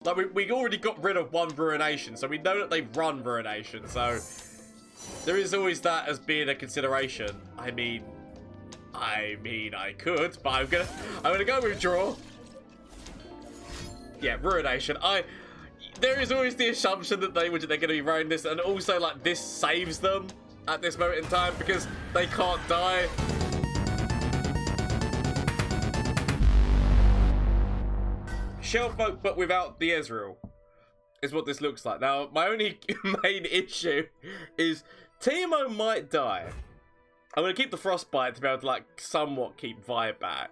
Like, we already got rid of one Ruination, so we know that they run Ruination, so there is always that as being a consideration. I mean, I could, but I'm gonna go with draw. Yeah, Ruination. There is always the assumption that they're gonna be running this, and also like this saves them at this moment in time because they can't die. Shellfolk, but without the Ezreal, is what this looks like. Now, my only main issue is Teemo might die. I'm going to keep the Frostbite to be able to, like, somewhat keep Vi back.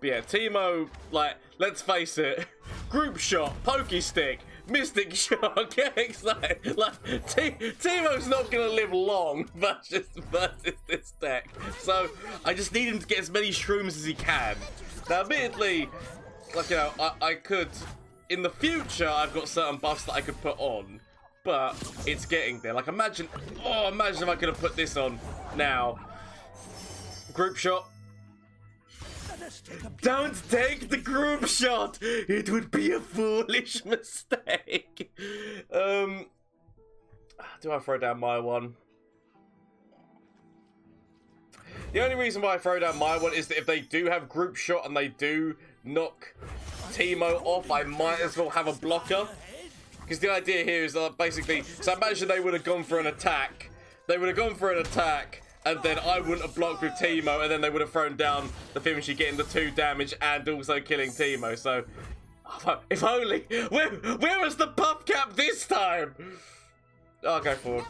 But yeah, Teemo, like, let's face it, group shot, pokey stick, mystic shot, get excited. Like, Teemo's not going to live long versus this deck. So, I just need him to get as many shrooms as he can. Now, admittedly, like, you know, I could, in the future, I've got certain buffs that I could put on, but it's getting there. Like, imagine if I could have put this on now. Group shot. Don't take the group shot! It would be a foolish mistake. Do I throw down my one? The only reason why I throw down my one is that if they do have group shot and they do knock Teemo off, I might as well have a blocker. Because the idea here is basically, so imagine they would have gone for an attack. They would have gone for an attack, and then I wouldn't have blocked with Teemo, and then they would have thrown down the Finishing, getting the 2 damage and also killing Teemo. So, if only, where was the Puffcap this time? I'll go forward.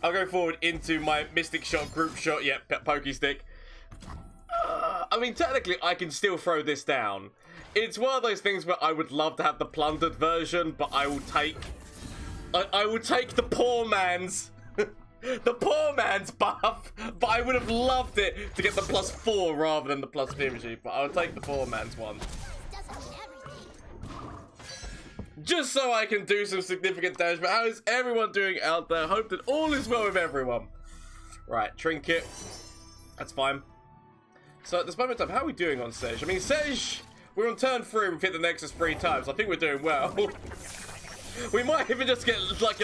I'll go forward into my Mystic Shot, Group Shot, yeah, Pokey Stick. I mean, technically, I can still throw this down. It's one of those things where I would love to have the plundered version, but I will take the poor man's, the poor man's buff. But I would have loved it to get the +4 rather than the +50. But I'll take the poor man's one, just so I can do some significant damage. But how is everyone doing out there? Hope that all is well with everyone. Right, Trinket. That's fine. So at this moment in time, how are we doing on Sej? I mean, Sej, we're on turn 3 and we've hit the Nexus 3 times. I think we're doing well. We might even just get, like,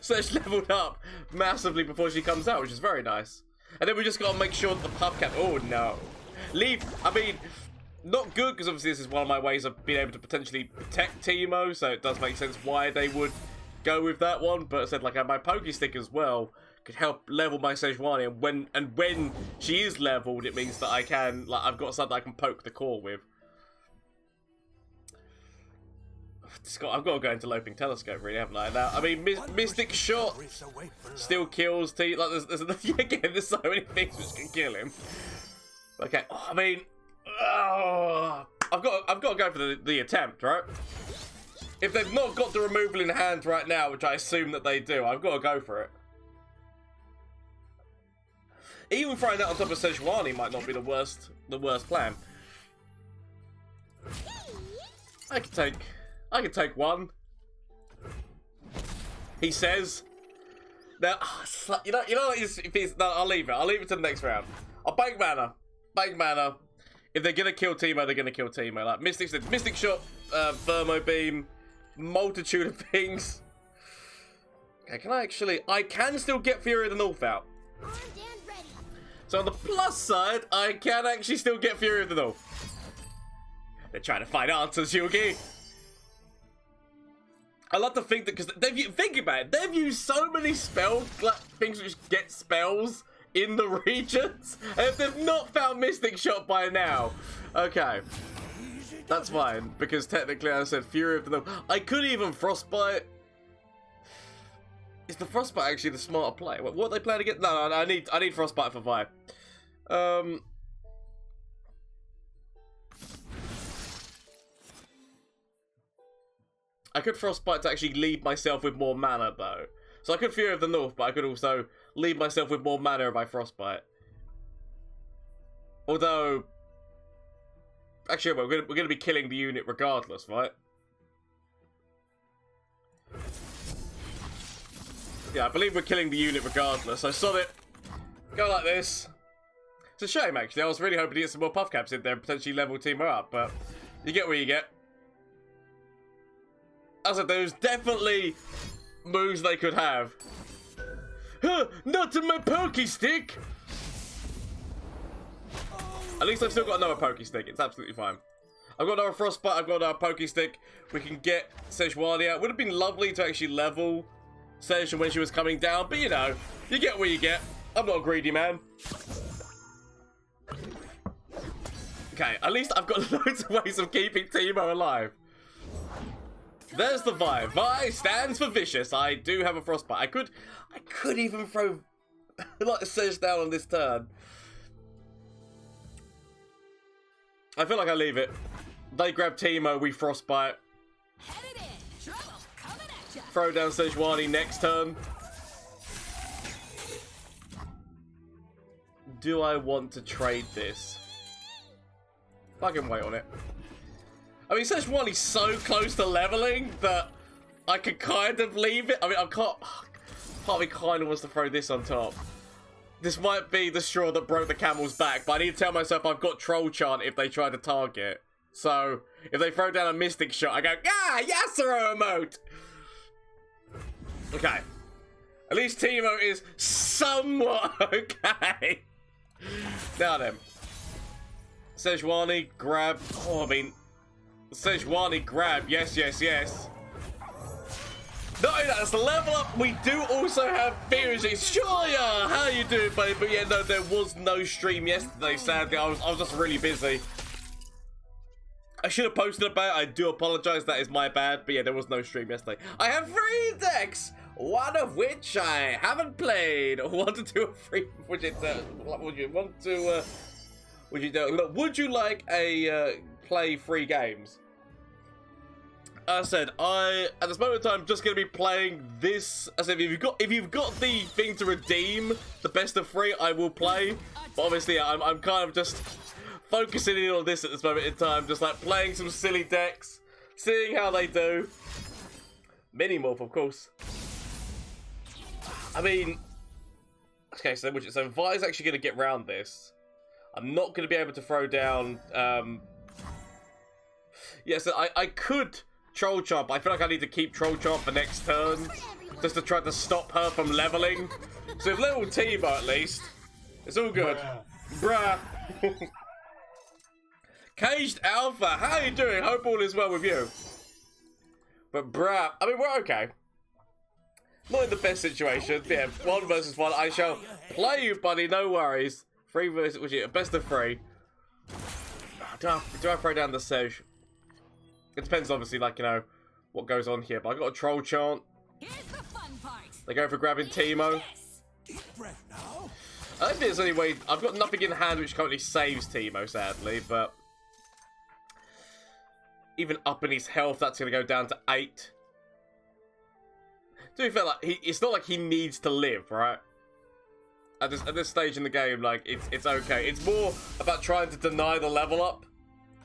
Sej leveled up massively before she comes out, which is very nice. And then we just got to make sure that the Puffcap... Oh, no. Leave... I mean, not good, because obviously this is one of my ways of being able to potentially protect Teemo, so it does make sense why they would go with that one. But I said, like, my Pokey Stick as well could help level my Sejuani, and when she is leveled, it means that I can, like, I've got something I can poke the core with. I've got to go into Loping Telescope, really, haven't I? Now, I mean, Mystic Shot still kills T. Like, there's so many things which can kill him. Okay, I mean, I've got to go for the attempt, right? If they've not got the removal in hand right now, which I assume that they do, I've got to go for it. Even throwing that on top of Sejuani might not be the worst plan. I can take one. He says. Now, you know, no, I'll leave it. I'll leave it to the next round. I'll bank mana. Bank mana. If they're gonna kill Teemo, they're gonna kill Teemo. Like Mystic Shot, Thermo Beam, multitude of things. Okay, I can still get Fury of the North out. So on the plus side, I can actually still get Fury of the North. They're trying to find answers, Yugi. I love to think that, because think about it, they've used so many spell, like, things which get spells in the regions, and if they've not found Mystic Shot by now, okay, that's fine, because technically I said Fury of the North. I could even Frostbite. Is the Frostbite actually the smarter play? What are they playing against? No, I need Frostbite for Vi. I could Frostbite to actually leave myself with more mana, though. So I could Fury of the North, but I could also leave myself with more mana if I Frostbite. Although, actually, we're going to be killing the unit regardless, right? Yeah, I believe we're killing the unit regardless. So sod it. Go like this. It's a shame, actually. I was really hoping to get some more Puffcaps in there and potentially level Teemo up, but you get what you get. As I said, there's definitely moves they could have. Huh, not in my pokey stick! At least I've still got another pokey stick. It's absolutely fine. I've got another frostbite. I've got another pokey stick. We can get Sejuani out. Would have been lovely to actually level Sej when she was coming down, but you know, you get what you get. I'm not a greedy man. Okay, at least I've got loads of ways of keeping Teemo alive. There's the Vi. Vi stands for vicious. I do have a frostbite. I could even throw like Sej down on this turn. I feel like I leave it. They grab Teemo, we frostbite. Throw down Sejuani next turn. Do I want to trade this? I can wait on it. I mean, Sejuani's so close to leveling that I could kind of leave it. I mean, I can't. Part of me kind of wants to throw this on top. This might be the straw that broke the camel's back, but I need to tell myself I've got Troll Chant if they try to target. So, if they throw down a Mystic Shot, I go, ah, Yasuo emote! Okay. At least Teemo is somewhat okay. Now then. Sejuani, grab. Oh, I mean. Sejuani, grab. Yes, yes, yes. Not only that, that's the level up. We do also have Fierity. Sure, yeah. How you doing, buddy? But yeah, no, there was no stream yesterday, sadly. I was just really busy. I should have posted about it. I do apologize. That is my bad. But yeah, there was no stream yesterday. I have 3 decks, one of which I haven't played. I want to do a free. Would you want to? Would you do? Look, would you like a play 3 games? I said at this moment in time, I'm just gonna be playing this. I said if you've got the thing to redeem the best of 3, I will play. But obviously, I'm kind of just focusing in on this at this moment in time, just like playing some silly decks, seeing how they do. Minimorph, of course. I mean, okay, so Vi's actually gonna get round this. I'm not gonna be able to throw down. Yeah, so I could Troll Chomp. I feel like I need to keep Troll Chomp for next turn, just to try to stop her from leveling. So if level Teemo at least, it's all good. Bruh. Caged Alpha, how you doing? Hope all is well with you. But bruh, I mean, we're okay. Not in the best situation. Yeah, 1 versus 1. I shall play you, buddy, no worries. 3 versus, which is best of 3. Do I throw down the Sej? It depends, obviously, like, you know, what goes on here. But I got a Troll Chant. They go for grabbing Teemo. I don't think there's any way. I've got nothing in hand which currently saves Teemo, sadly, but even up in his health, that's going to go down to 8. To be fair, like, it's not like he needs to live, right? At this stage in the game, like, it's okay. It's more about trying to deny the level up.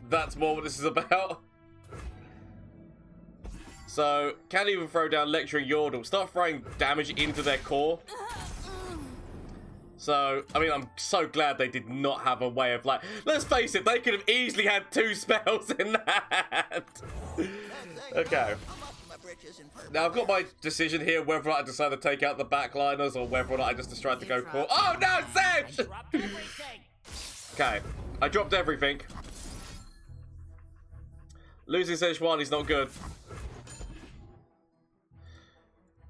That's more what this is about. So, can't even throw down Lecturing Yordle. Start throwing damage into their core. So, I mean, I'm so glad they did not have a way of, like, let's face it, they could have easily had 2 spells in that. Okay. Now, I've got my decision here whether or not I decide to take out the backliners or whether or not I just decide to go core. Oh, no, Sej! Okay. I dropped everything. Losing Sejuani is not good.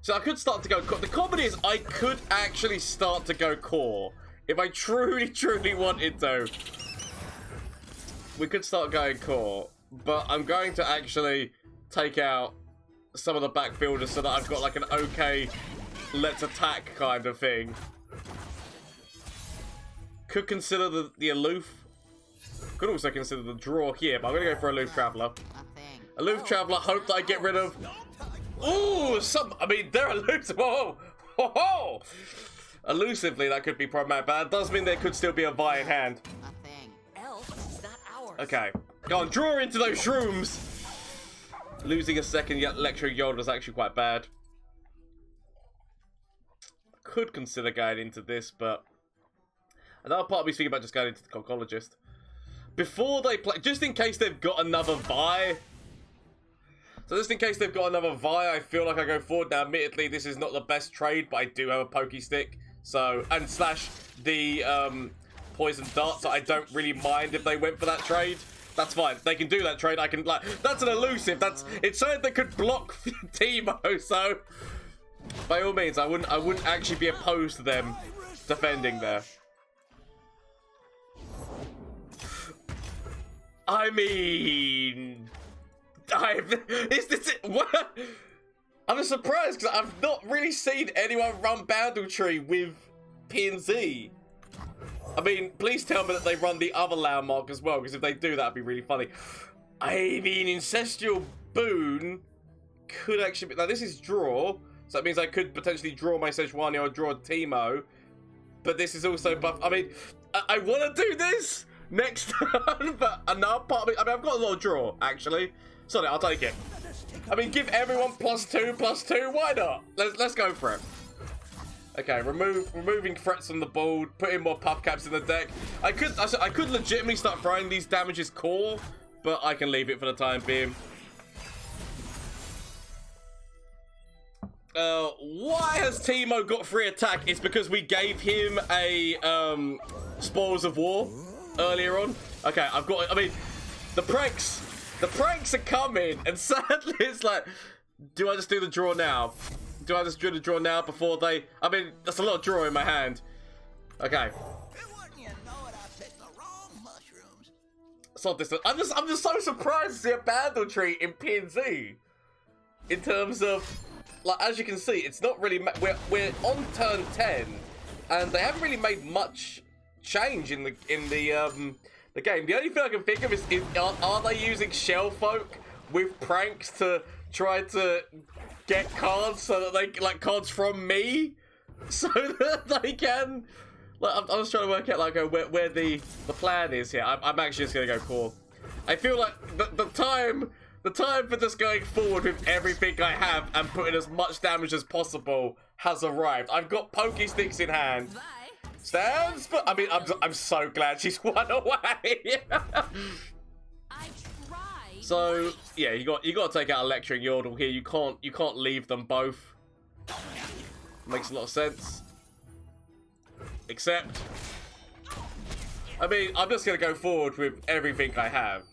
So I could start to go core. The comedy is I could actually start to go core. If I truly, truly wanted to. We could start going core. But I'm going to actually take out some of the backfielders so that I've got like an okay let's attack kind of thing. Could consider the aloof. Could also consider the draw here, but I'm going to go for Aloof Traveler. Aloof Traveler, hope that I get rid of. Ooh, I mean, they're elusive. Whoa, whoa, whoa. Elusively, that could be problematic, but that does mean there could still be a Vi in hand. Okay, go on, draw into those shrooms. Losing a second Lecturing Yordle is actually quite bad. Could consider going into this, but another part of me is thinking about just going into the Conchologist. Before they play, just in case they've got another Vi. So just in case they've got another Vi, I feel like I go forward. Now, admittedly, this is not the best trade, but I do have a Pokey Stick. So, and slash the Poison Dart, so I don't really mind if they went for that trade. That's fine. They can do that trade. I can, like, that's an elusive. It's something that could block Teemo, so by all means, I wouldn't actually be opposed to them defending there. I mean, is this it? What? I'm surprised because I've not really seen anyone run Bandle Tree with P&Z. I mean, please tell me that they run the other landmark as well, because if they do, that'd be really funny. I mean, Ancestral Boon could actually be... Now, this is draw, so that means I could potentially draw my Sejuani or draw Teemo, but this is also buff... I mean, I want to do this next turn, but another part of me... I mean, I've got a lot of draw, actually. Sorry, I'll take it. I mean, give everyone +2/+2. Why not? Let's go for it. Okay, removing threats from the board, putting more Puffcaps in the deck. I could legitimately start throwing these damages core, but I can leave it for the time being. Why has Teemo got free attack? It's because we gave him a Spoils of War earlier on. Okay, I've got. I mean, the pranks are coming, and sadly, it's like, do I just do the draw now? Do I just do the draw now before they... I mean, that's a lot of draw in my hand. Okay. It's not this. I'm just so surprised to see a Bandle Tree in P&Z. In terms of, like, as you can see, it's not really... We're on turn 10, and they haven't really made much change in the game. The only thing I can think of is are they using Shellfolk with pranks to try to get cards so that they like cards from me, so that they can. Like, I'm just trying to work out like where the plan is here. I'm actually just gonna go core. I feel like the time for just going forward with everything I have and putting as much damage as possible has arrived. I've got Pokey Sticks in hand. Stands, but I mean, I'm so glad she's one away. So yeah, you got to take out Electra and Yordle here. You can't leave them both. Makes a lot of sense. Except, I mean, I'm just gonna go forward with everything I have.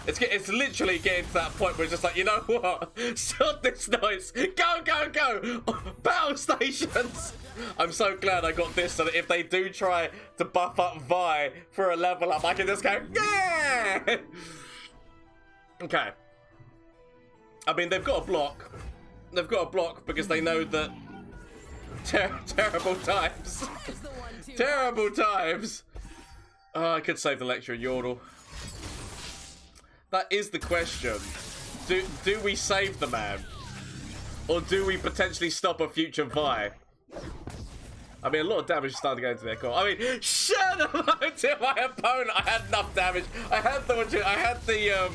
It's literally getting to that point where it's just like, you know what? Stop this noise. Go. Battle stations. I'm so glad I got this so that if they do try to buff up Vi for a level up, I can just go, yeah. Okay. I mean, they've got a block. They've got a block because they know that terrible times. Terrible times. Oh, I could save the lecture in Yordle. That is the question. Do we save the man? Or do we potentially stop a future Vi? I mean, a lot of damage is starting to go into their core. I mean, shut up to my opponent. I had enough damage. I had the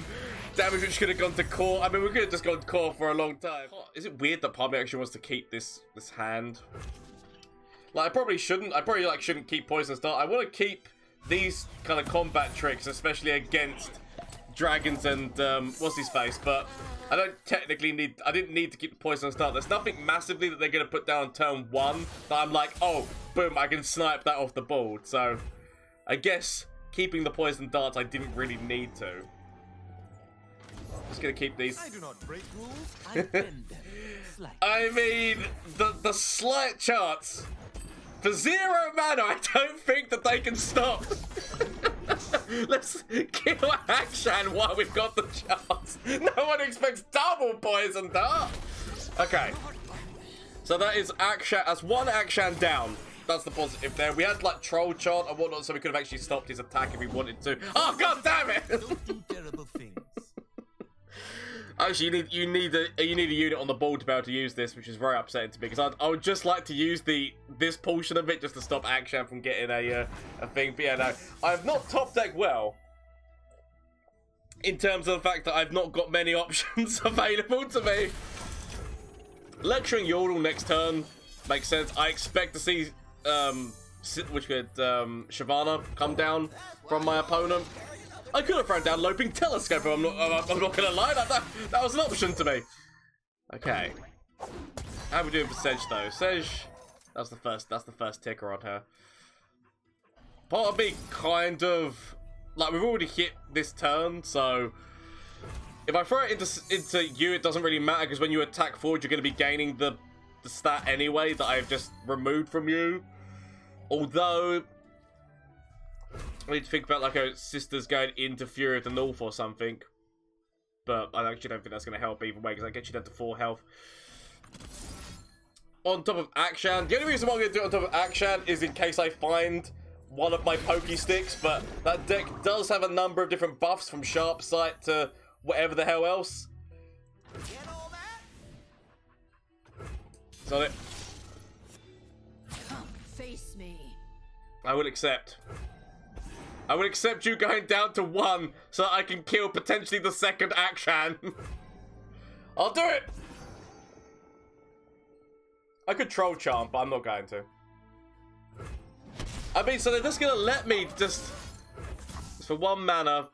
damage which could have gone to core. I mean, we could have just gone core for a long time. Is it weird that Palmy actually wants to keep this hand? Like, I probably shouldn't. I probably like shouldn't keep Poison Start. I want to keep these kind of combat tricks, especially against dragons and what's his face. But I don't technically need. I didn't need to keep the Poison Start. There's nothing massively that they're gonna put down on turn 1 that I'm like, oh, boom, I can snipe that off the board. So I guess keeping the Poison Darts, I didn't really need to. Just gonna keep these. I do not break rules. I bend them. I mean, the slight chance for 0 mana, I don't think that they can stop. Let's kill Akshan while we've got the chance. No one expects double Poison Dart. Okay, so that is Akshan. That's 1 Akshan down. That's the positive there. We had like troll chant and whatnot, so we could have actually stopped his attack if we wanted to. Oh god damn it! Don't do terrible things. Actually, you need a unit on the board to be able to use this, which is very upsetting to me because I would just like to use this portion of it just to stop Akshan from getting a thing. But yeah, no, I have not top decked well in terms of the fact that I've not got many options available to me. Lecturing Yordle next turn makes sense. I expect to see Shyvana come down from my opponent. I could have thrown down Loping Telescope, I'm not gonna lie, that was an option to me. Okay. How are we doing for Sej though? Sej, that's the first ticker on her. Part of me kind of, like, we've already hit this turn, so if I throw it into you, it doesn't really matter, because when you attack forward, you're going to be gaining the stat anyway that I've just removed from you. Although, I need to think about, like, a Sisters going into Fury of the North or something. But I actually don't think that's going to help either way, because that gets you down to 4 health. On top of Akshan, the only reason why I'm going to do it on top of Akshan is in case I find one of my pokey sticks, but that deck does have a number of different buffs from Sharp Sight to whatever the hell else. Is that it? Come face me. I will accept. I will accept you going down to 1 so that I can kill potentially the second Akshan. I'll do it! I could Troll Charm, but I'm not going to. I mean, so they're just gonna let me just for 1 mana,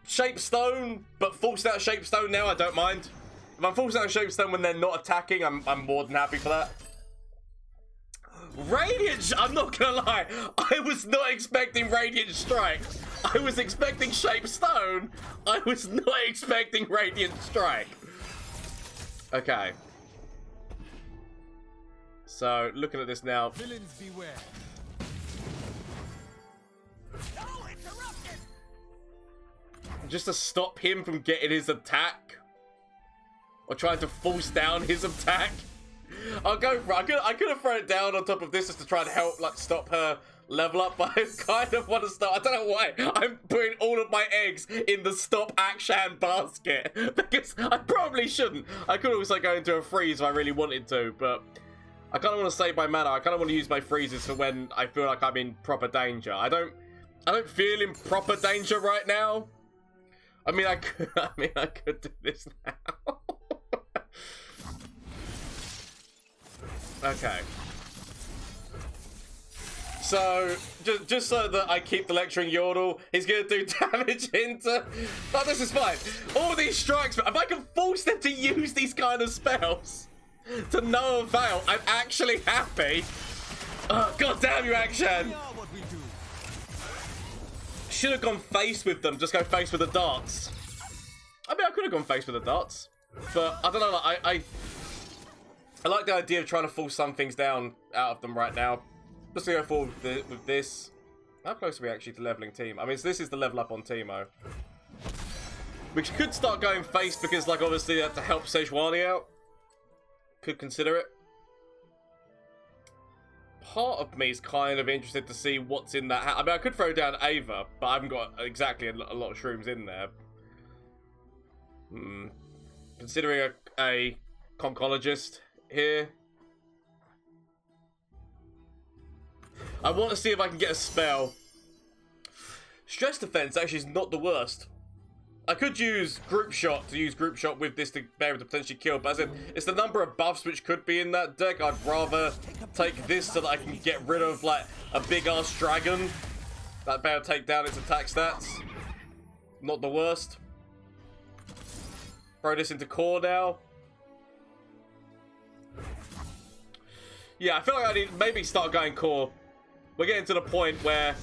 Shape Stone, but forced out Shape Stone now, I don't mind. If I'm forced out Shape Stone when they're not attacking, I'm more than happy for that. Radiant, I'm not gonna lie, I was not expecting Radiant Strike. I was expecting Shape Stone. I was not expecting Radiant Strike. Okay. So, looking at this now. Villains beware. Just to stop him from getting his attack. Or trying to force down his attack. I'll go for it. I could have thrown it down on top of this just to try and help, like, stop her level up, but I kind of want to start. I don't know why. I'm putting all of my eggs in the stop Akshan basket. Because I probably shouldn't. I could also go into a freeze if I really wanted to, but I kind of want to save my mana. I kind of want to use my freezes for when I feel like I'm in proper danger. I don't feel in proper danger right now. I mean, I could do this now. Okay. So, just so that I keep the lecturing Yordle, he's going to do damage into... But this is fine. All these strikes, if I can force them to use these kind of spells to no avail, I'm actually happy. Oh, God damn you, Akshan. Should have gone face with them. Just go face with the darts. I mean, I could have gone face with the darts. But, I don't know, like, I like the idea of trying to force some things down out of them right now. Just to go forward with this. How close are we actually to leveling Teemo? I mean, so this is the level up on Teemo. We could start going face because, like, obviously to help Sejuani out. Could consider it. Part of me is kind of interested to see what's in that hat. I mean, I could throw down Ava, but I haven't got exactly a lot of shrooms in there. Considering a concologist here. I want to see if I can get a spell. Stress defense actually is not the worst. I could use group shot to use group shot with this to be able to potentially kill, but as in, it's the number of buffs which could be in that deck. I'd rather take this so that I can get rid of like a big ass dragon that be able to take down its attack stats. Not the worst. Throw this into core now. Yeah, I feel like I need maybe start going core. We're getting to the point where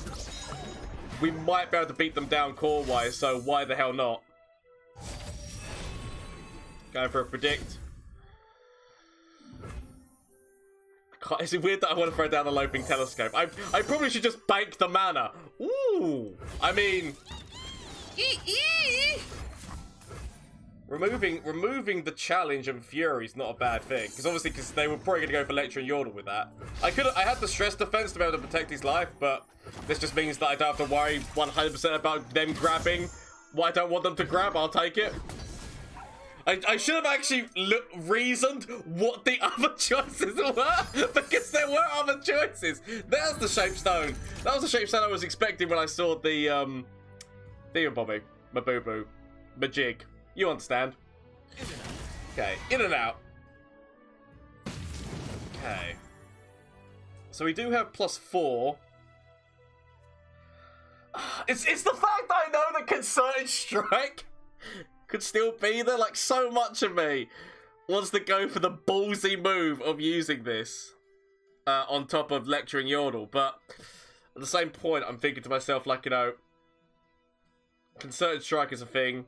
we might be able to beat them down core-wise, so why the hell not? Going for a predict. God, is it weird that I want to throw down the Loping Telescope? I probably should just bank the mana. Ooh! I mean... Removing the challenge and fury is not a bad thing, because obviously they were probably going to go for Lecture and Yordle with that. I had the stress defense to be able to protect his life, but this just means that I don't have to worry 100% about them grabbing what I don't want them to grab. I'll take it. I should have actually reasoned what the other choices were, because there were other choices. There's the Shapestone. That was the Shapestone I was expecting when I saw the Bobby, my boo-boo, my jig. You understand. Okay, in and out. Okay. So we do have +4. It's the fact that I know that Concerted Strike could still be there. Like, so much of me wants to go for the ballsy move of using this on top of lecturing Yordle. But at the same point, I'm thinking to myself, like, you know, Concerted Strike is a thing.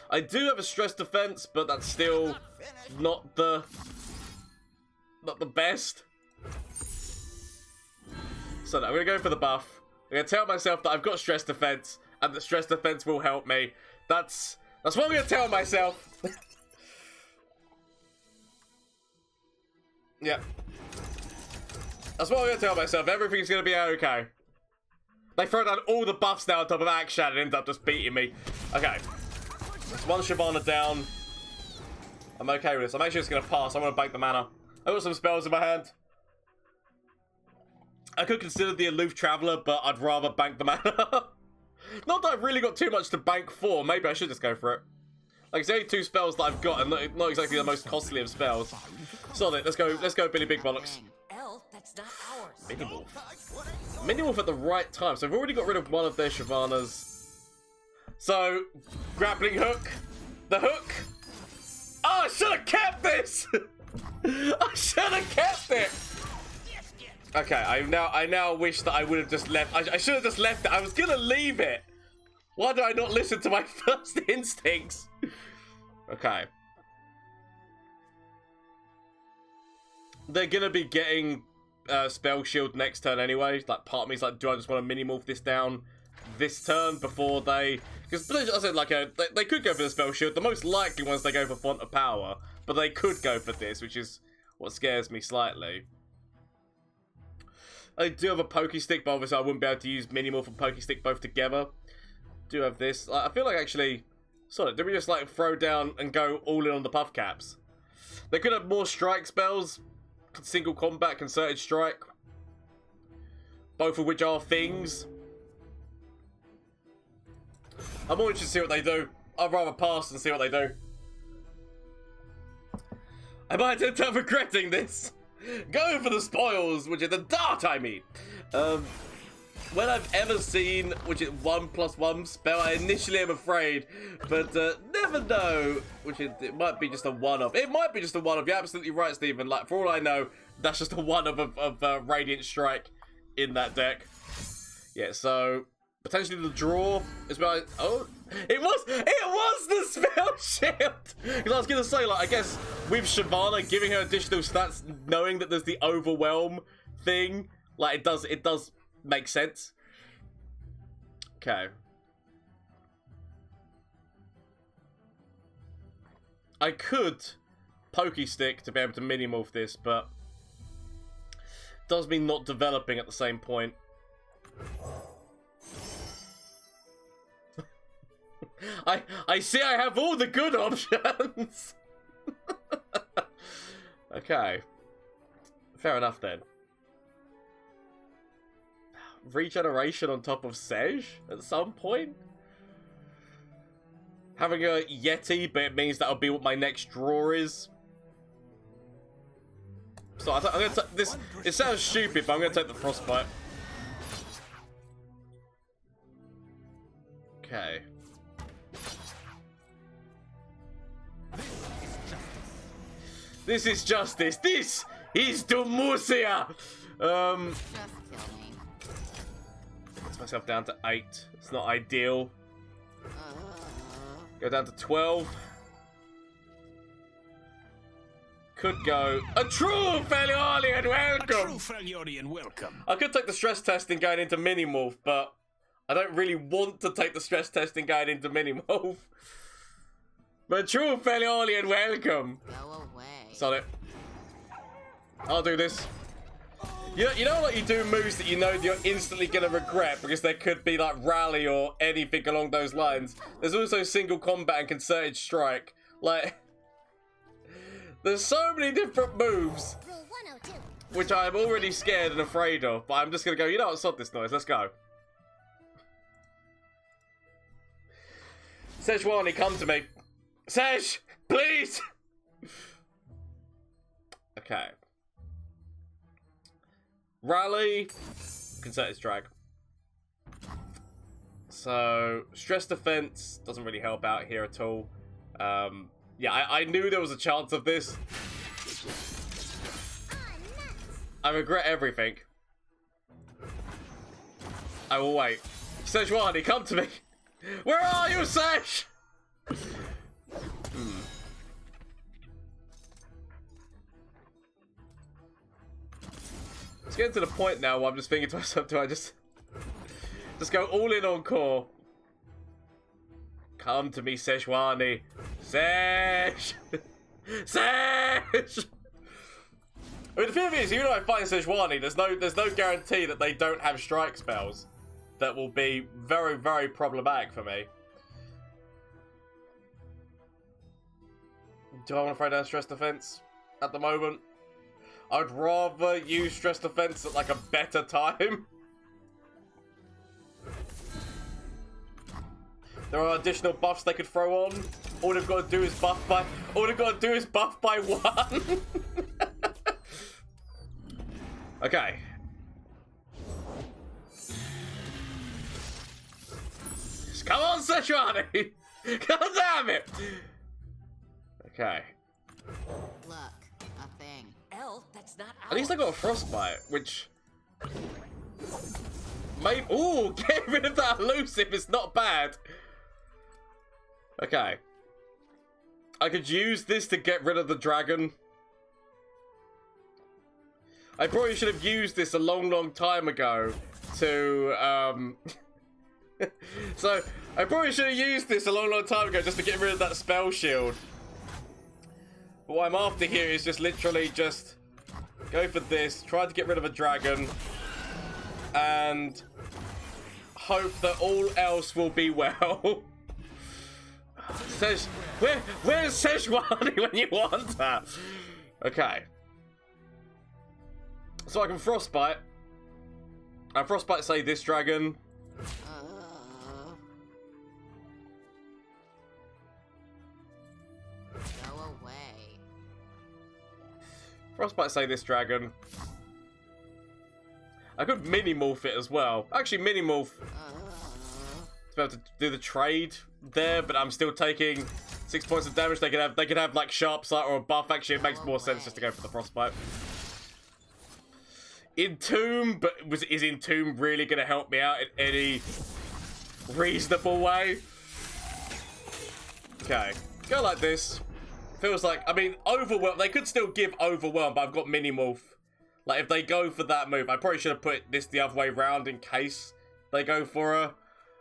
I do have a stress defense, but that's still not the best. So no, I'm going to go for the buff. I'm going to tell myself that I've got stress defense, and that stress defense will help me. That's what I'm going to tell myself. Yeah. That's what I'm going to tell myself. Everything's going to be okay. They throw down all the buffs now on top of Akshan and end up just beating me. Okay. That's one Shyvana down. I'm okay with this. I'm actually just going to pass. I'm going to bank the mana. I've got some spells in my hand. I could consider the Aloof Traveller, but I'd rather bank the mana. Not that I've really got too much to bank for. Maybe I should just go for it. Like, it's the only 2 spells that I've got, and not exactly the most costly of spells. Solid. Let's go, Billy Big Bollocks. Minimorph. Minimorph at the right time. So I've already got rid of one of their Shyvanas. So, grappling hook. The hook. Oh, I should have kept this! I should have kept it! Okay, I now wish that I would have just left. I should have just left it. I was gonna leave it. Why did I not listen to my first instincts? Okay. They're gonna be getting spell shield next turn anyway. Like, part of me's like, do I just want to mini morph this down this turn before they? Because I said, like, they could go for the spell shield. The most likely ones they go for Font of Power, but they could go for this, which is what scares me slightly. I do have a Pokey Stick, but obviously I wouldn't be able to use Minimorph and Pokey Stick both together. Do have this. I feel like actually, sorry, did we just like throw down and go all in on the Puffcaps? They could have more strike spells, single combat, concerted strike, both of which are things. I'm more interested to see what they do. I'd rather pass and see what they do. I might end up regretting this. Go for the spoils, which is the dart, I mean. When I've ever seen, which is 1+1 spell, I initially am afraid, but never know, which it might be just a one-off. It might be just a one-off. You're absolutely right, Stephen. Like, for all I know, that's just a one-off of Radiant Strike in that deck. Yeah, so potentially the draw is where it was the spell shield. Because I was gonna say, like, I guess with Shyvana giving her additional stats, knowing that there's the overwhelm thing, like, it does make sense. Okay. I could Pokey Stick to be able to mini morph this, but it does mean not developing at the same point. I see I have all the good options. Okay. Fair enough then. Regeneration on top of Sej at some point? Having a Yeti, but it means that'll be what my next draw is. So I'm gonna take this. It sounds stupid, but I'm gonna take the Frostbite. Okay. This is justice. This is Dumusia. Puts myself down to 8. It's not ideal. Go down to 12. Could go a true Feliolian welcome. I could take the stress testing going into Minimorph, but I don't really want to take the stress testing going into Minimorph. But true Feliolian welcome. Go away. Solid. I'll do this. You know, like, you do moves that you know you're instantly gonna regret because there could be like rally or anything along those lines. There's also single combat and concerted strike. Like, there's so many different moves which I'm already scared and afraid of, but I'm just gonna go, you know what, sod this noise, let's go. Sejuani, come to me. Sej, please! Okay. Rally. Concerted strike. So, stress defense doesn't really help out here at all. Yeah, I knew there was a chance of this. I regret everything. I will wait. Sejuani, come to me. Where are you, Sej? It's getting to the point now where I'm just thinking to myself, do I just go all in on core? Come to me, Sejuani. Sej! Sej! I mean, the thing is, even though I fight Sejuani, there's no guarantee that they don't have strike spells that will be very, very problematic for me. Do I want to throw down stress defense at the moment? I'd rather use stress defense at like a better time. There are additional buffs they could throw on. All they've got to do is buff by. All they've got to do is buff by 1. Okay. Come on, Sejuani! God damn it! Okay. Look, a thing. Elf, that's not ours. At least I got a frostbite, which maybe. Ooh, get rid of that elusive. It's not bad. Okay. I could use this to get rid of the dragon. I probably should have used this a long time ago to, So, I probably should have used this a long time ago just to get rid of that spell shield. But what I'm after here is just literally just go for this, try to get rid of a dragon, and hope that all else will be well. Where's Sejuani when you want her? Okay. So I can frostbite. And frostbite say this dragon. Go away. Frostbite say this dragon. I could mini-morph it as well. Actually, mini-morph to be able to do the trade there, but I'm still taking 6 points of damage. They could have like sharp sight or a buff. Actually, it makes more sense just to go for the frostbite. Entomb, but is Entomb really going to help me out in any reasonable way? Okay, go like this. Feels like, I mean, Overwhelm, they could still give Overwhelm, but I've got Mini-Morph. Like, if they go for that move, I probably should have put this the other way round in case they go for a...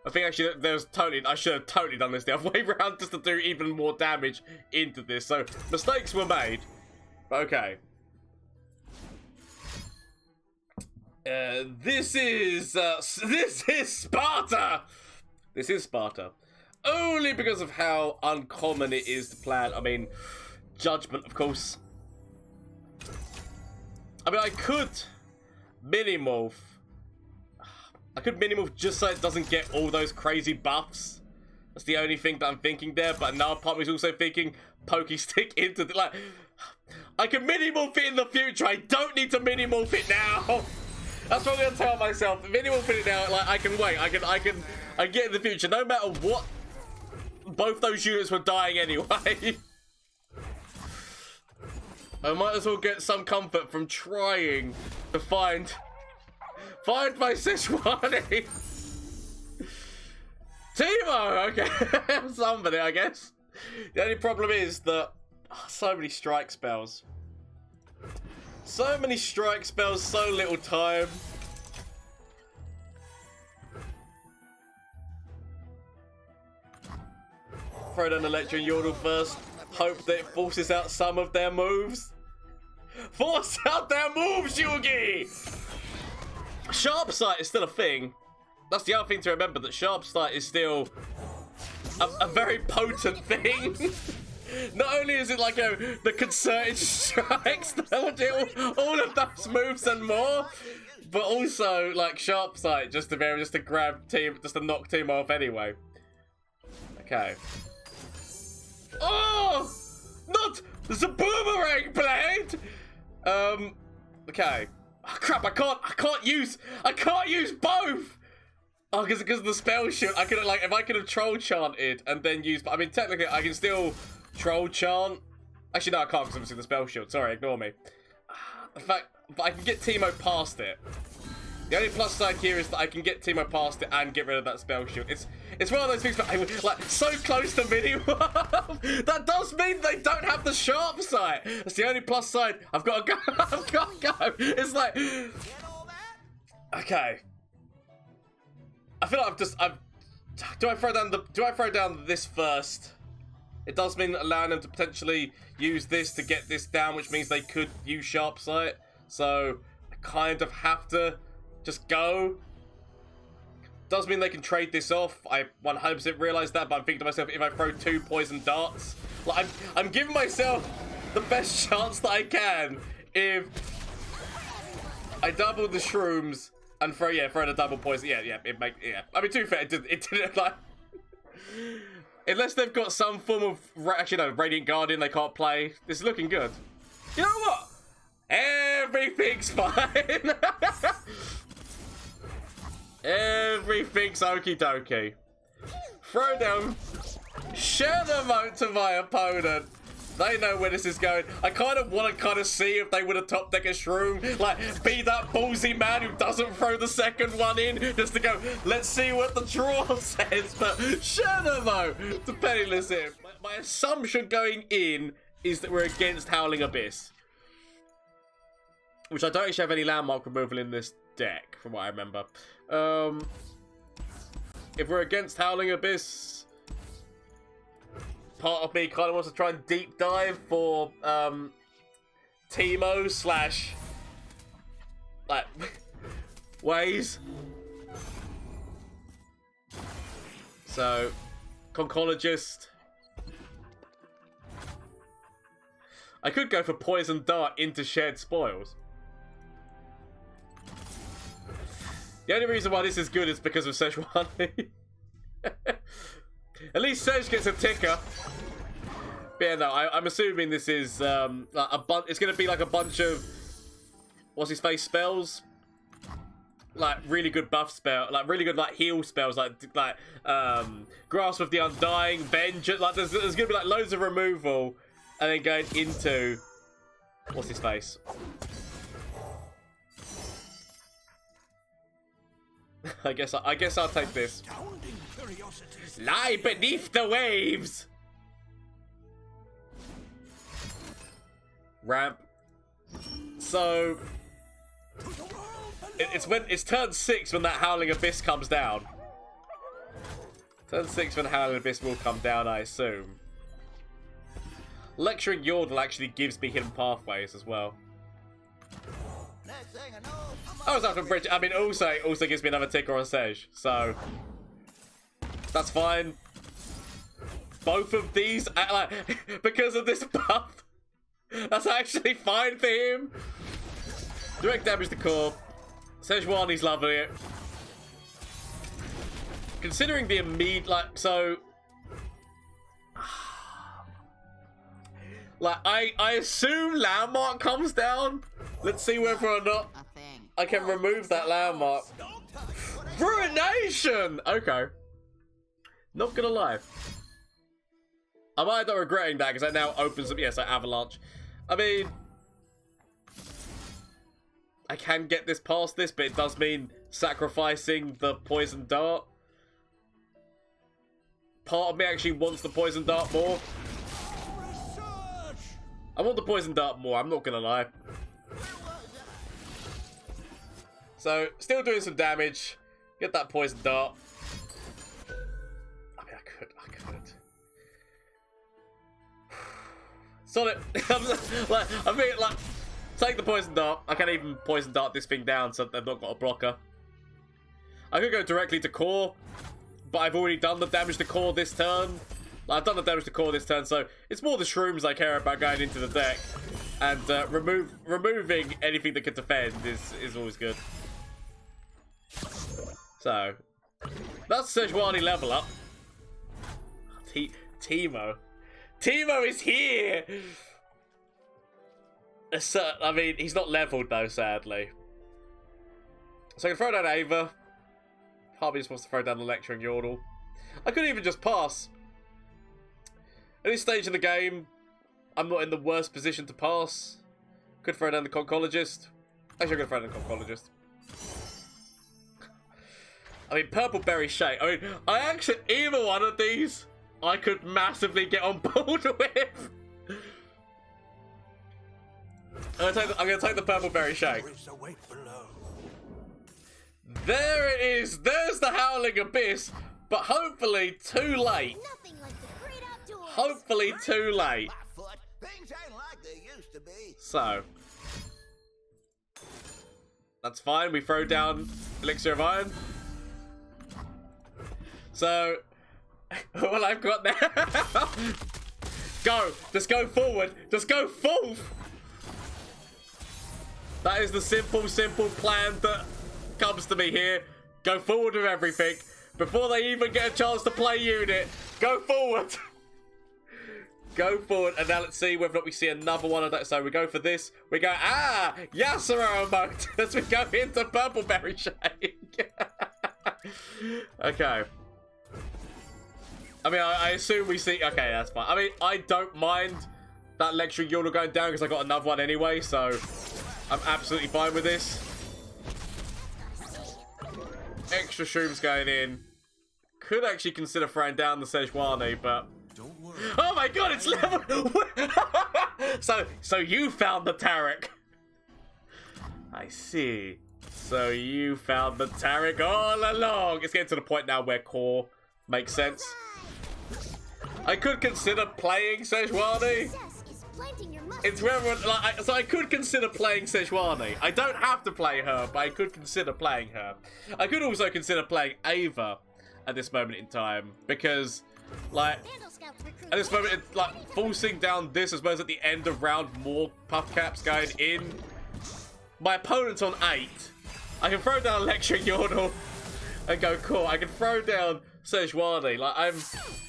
I think actually I should have totally done this the other way round just to do even more damage into this. So, mistakes were made. But okay. This is Sparta! This is Sparta. Only because of how uncommon it is to plan. I mean, Judgment, of course. I mean, I could Mini-Morph. I could Mini-Morph just so it doesn't get all those crazy buffs. That's the only thing that I'm thinking there. But another part of me is also thinking Pokey Stick into the... Like, I can Mini-Morph it in the future. I don't need to Mini-Morph it now. That's what I'm going to tell myself. Mini-Morph it now. Like, I can wait. I get in the future. No matter what, both those units were dying anyway. I might as well get some comfort from trying to find my Sejuani. Teemo, okay. Somebody, I guess. The only problem is that so many strike spells. So many strike spells, so little time. Throw down Electro and Yordle first. Hope that it forces out some of their moves. Force out their moves, Yugi! Sharp Sight is still a thing. That's the other thing to remember, that Sharp Sight is still a very potent thing. Not only is it like the concerted strikes that will do all of those moves and more, but also like Sharp Sight just to be able just to grab team, just to knock team off anyway. Okay. Oh! Not the boomerang blade! Okay. Oh, crap, I can't use both! Oh, because of the spell shield, I could have, like, if I could have troll chanted and then used, I mean, technically, I can still troll chant. Actually, no, I can't because I'm using the spell shield. Sorry, ignore me. In fact, but I can get Teemo past it. The only plus side here is that I can get Teemo past it and get rid of that spell shield. It's one of those things where I was, like, so close to minimum. That does mean they don't have the sharp side. That's the only plus side. I've got to go. I've got to go. It's like, okay. I feel like do I throw down this first? It does mean allowing them to potentially use this to get this down, which means they could use sharp sight. So I kind of have to just go. Does mean they can trade this off. I 100% realize that, but I'm thinking to myself, if I throw 2 poison darts, like I'm giving myself the best chance that I can if I double the shrooms and throw the double poison. Yeah. I mean, to be fair, it didn't like. Unless they've got some form of actually no Radiant Guardian they can't play. This is looking good. You know what? Everything's fine. Everything's okie dokie. Throw them. Share the moat to my opponent. They know where this is going. I kind of want to see if they would have top deck a shroom. Like, be that ballsy man who doesn't throw the second one in. Just to go, let's see what the draw says. But share the moat to penniless him. My assumption going in is that we're against Howling Abyss. Which I don't actually have any landmark removal in this deck, from what I remember. If we're against Howling Abyss, part of me kind of wants to try and deep dive for Teemo slash like ways. So Conchologist. I could go for Poison Dart into Shared Spoils. The only reason why this is good is because of Sejuani. At least Sej gets a ticker. But yeah, no, I'm assuming this is it's going to be like a bunch of what's his face spells, like really good buff spell, like really good like heal spells, like Grasp of the Undying, Vengeance. Like there's going to be like loads of removal, and then going into what's his face. I guess I'll take this. Lie beneath the waves. Ramp. So it's turn 6 when that Howling Abyss comes down. Turn 6 when Howling Abyss will come down, I assume. Lecturing Yordle actually gives me hidden pathways as well. I was after bridge. I mean, also gives me another ticker on Sej, so that's fine. Both of these, like, because of this buff, that's actually fine for him. Direct damage to core. Sejuani's loving it. Considering the immediate, like, so, like, I assume landmark comes down. Let's see whether or not I can remove that landmark. Ruination! Okay. Not gonna lie. I might end up regretting that because that now opens up, yes, like Avalanche. I mean, I can get this past this, but it does mean sacrificing the Poison Dart. Part of me actually wants the Poison Dart more. I want the Poison Dart more, I'm not gonna lie. So, still doing some damage. Get that Poison Dart. I mean, I could. Solid. I mean, like, take the Poison Dart. I can't even Poison Dart this thing down, so they've not got a blocker. I could go directly to core, but I've already done the damage to core this turn. I've done the damage to core this turn, so it's more the shrooms I care about going into the deck. And removing anything that can defend is always good. So, that's Sejuani level up. Teemo. Teemo is here! I mean, he's not leveled though, sadly. So I can throw down Ava. Part of me just wants to throw down the lecturing yordle. I could even just pass. At this stage in the game, I'm not in the worst position to pass. Could throw down the Concologist. Actually, I'm going to throw down the Concologist. I mean, Purple Berry Shake. I mean, I actually, either one of these, I could massively get on board with. I'm going to take the Purple Berry Shake. There it is. There's the Howling Abyss. But hopefully too late. Hopefully too late. So. That's fine. We throw down Elixir of Iron. So. All I've got now. Go. Just go forward. Just go forth. That is the simple plan that comes to me here. Go forward with everything. Before they even get a chance to play unit. Go forward. Go forward. And now let's see whether or not we see another one of that. So we go for this. We go, Yasuo mode. As we go into Purple Berry Shake. Okay. I mean, I assume we see... Okay, that's fine. I mean, I don't mind that lecturing yordle going down because I got another one anyway, so I'm absolutely fine with this. Extra shrooms going in. Could actually consider throwing down the Sejuani, but... Don't worry. Oh my god, it's level... So you found the Taric. I see. So you found the Taric all along. It's getting to the point now where core makes sense. I could consider playing Sejuani. It's whether, like, so I could consider playing Sejuani. I don't have to play her, but I could consider playing her. I could also consider playing Ava at this moment in time because, like, at this moment, it's like forcing down this as well as at the end of round more Puffcaps going in. My opponent's on 8. I can throw down Lecturing Yordle and go cool. I can throw down Sejuani. Like,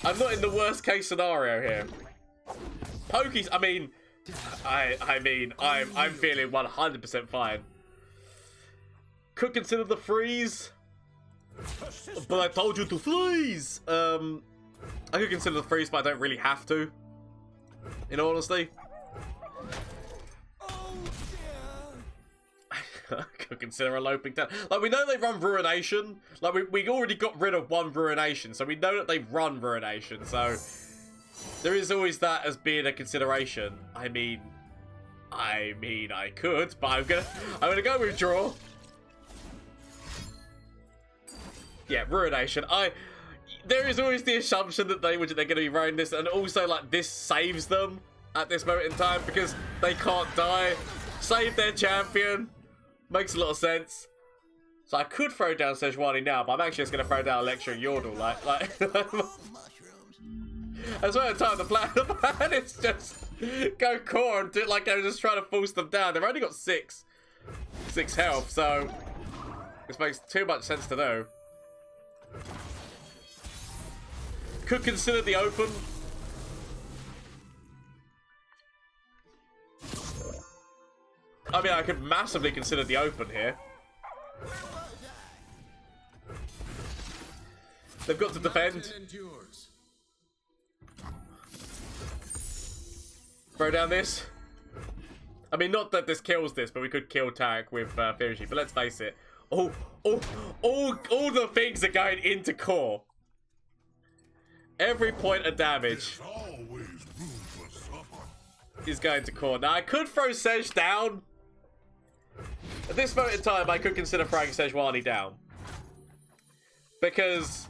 I'm not in the worst case scenario here. Pokies, I mean, I'm feeling 100% fine. Could consider the freeze, but I told you to freeze. I could consider the freeze, but I don't really have to. In all honesty, I could consider eloping down. Like, we know they run Ruination. Like, we already got rid of one Ruination, so we know that they run Ruination. So there is always that as being a consideration. I mean, I could, but I'm gonna go with draw. Yeah, Ruination. There is always the assumption that they're going to be running this, and also like this saves them at this moment in time because they can't die. Save their champion. Makes a lot of sense. So I could throw down Sejuani now, but I'm actually just going to throw down Lecture and Yordle. Like as well, at the time, the plan is just go core and do, like, I'm just trying to force them down. They've only got 6 health, so this makes too much sense to do. Could consider the open. I mean, I could massively consider the open here. They've got to defend. Throw down this. I mean, not that this kills this, but we could kill Tag with Firishi. But let's face it, all the things are going into core. Every point of damage is going to core. Now I could throw Sej down. At this moment in time, I could consider throwing Sejuani down. Because,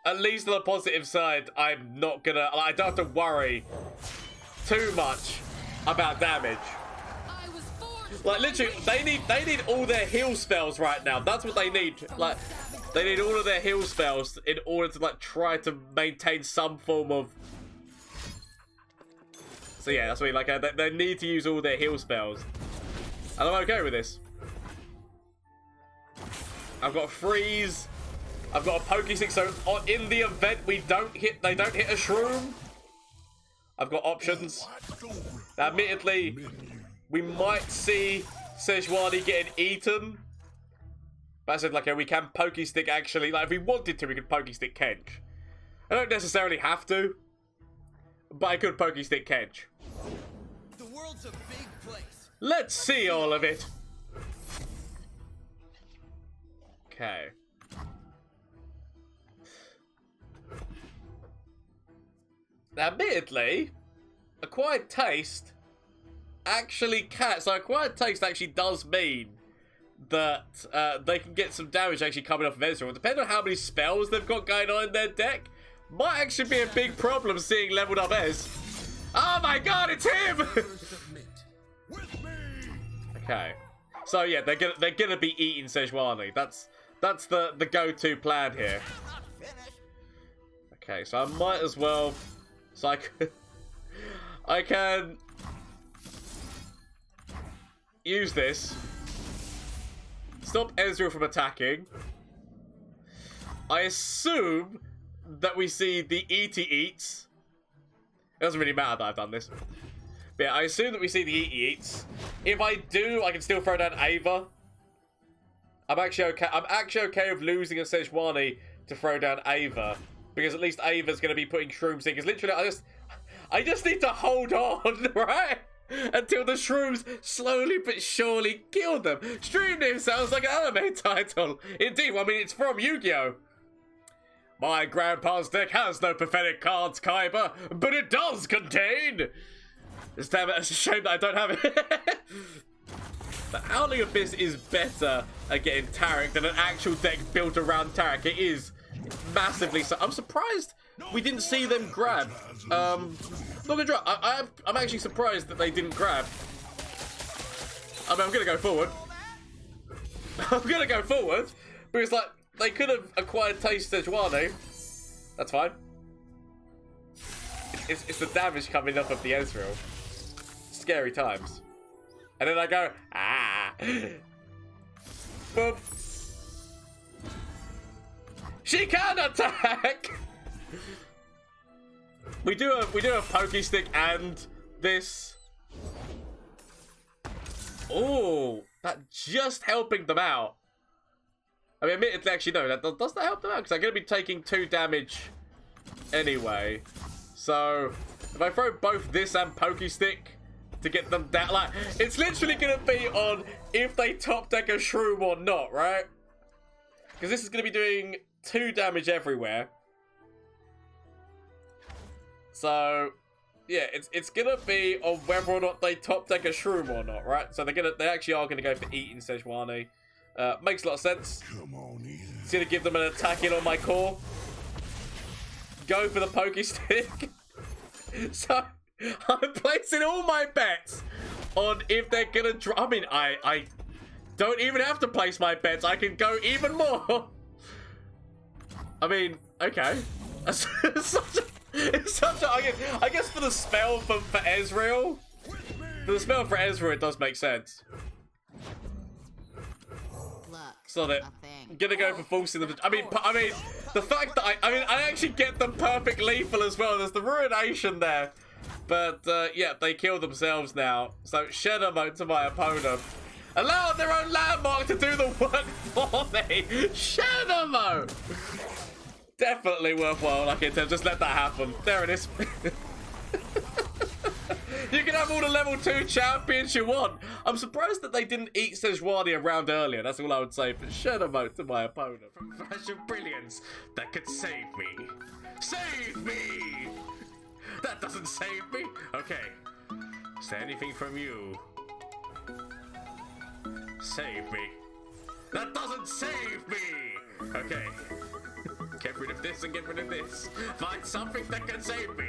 at least on the positive side, I'm not gonna... I don't have to worry too much about damage. Like, literally, they need all their heal spells right now. That's what they need. Like, they need all of their heal spells in order to, like, try to maintain some form of... So, yeah, that's what I mean. Like, they need to use all their heal spells. And I'm okay with this. I've got a freeze. I've got a Pokestick, so in the event they don't hit a shroom, I've got options. Now, admittedly, we might see Sejuani getting eaten, But I said, like, we can pokey stick actually. Like, if we wanted to, we could pokey stick Kench. I don't necessarily have to, but I could pokey stick Kench. The world's a big place. Let's see all of it. Okay. Now, admittedly, acquired taste actually can. So, acquired taste actually does mean that they can get some damage actually coming off of Ezreal. Depending on how many spells they've got going on in their deck, might actually be a big problem seeing leveled up Ez. Oh my god, it's him! Okay. So yeah, they're gonna be eating Sejuani. That's the go-to plan here. Okay, so I might as well. So I can use this. Stop Ezreal from attacking. I assume that we see the Eaty Eats. It doesn't really matter that I've done this. But yeah, I assume that we see the Eaty Eats. If I do, I can still throw down Ava. I'm actually okay with losing a Sejuani to throw down Ava. Because at least Ava's going to be putting shrooms in. Because literally, I just need to hold on, right? Until the shrooms slowly but surely kill them. Stream name sounds like an anime title. Indeed, well, I mean, it's from Yu-Gi-Oh! My grandpa's deck has no pathetic cards, Kaiba, but it does contain... Damn it, it's a shame that I don't have it. The Howling Abyss is better at getting Taric than an actual deck built around Taric. It is massively so. I'm surprised we didn't see them grab. Not gonna drop. I'm actually surprised that they didn't grab. I mean, I'm gonna go forward. I'm gonna go forward because, like, they could have acquired Taste Sejuani. That's fine. It's the damage coming off of the Ezreal. Scary times. And then I go, ah. Boom. She can attack. We do a pokey stick and this. Oh, that just helping them out. I mean, admittedly, actually, no, does that help them out? Because I'm going to be taking 2 damage anyway. So, if I throw both this and pokey stick to get them down, like, it's literally going to be on if they top deck a shroom or not, right? Because this is going to be doing 2 damage everywhere. So, yeah, it's gonna be on whether or not they top deck a shroom or not, right? So they actually are gonna go for eating Sejuani. Makes a lot of sense. Come on in. It's gonna give them an attack in on my core. Go for the pokey stick. So I'm placing all my bets on if they're gonna I mean, I don't even have to place my bets. I can go even more. I mean, okay. I guess for the spell for Ezreal, it does make sense. Look, So that I'm gonna go for forcing them. I mean, the fact that I actually get them perfect lethal as well. There's the ruination there, but yeah, they kill themselves now. So Shadow Mode to my opponent. Allow their own landmark to do the work for me. Shadow Mode. Definitely worthwhile, like it said. Just let that happen. There it is. You can have all the level 2 champions you want. I'm surprised that they didn't eat Sejuani around earlier. That's all I would say. But Shadow Mode to my opponent. From Flash of Brilliance that could save me. Save me! That doesn't save me. Okay. Is there anything from you? Save me. That doesn't save me! Okay. Get rid of this and get rid of this. Find something that can save me.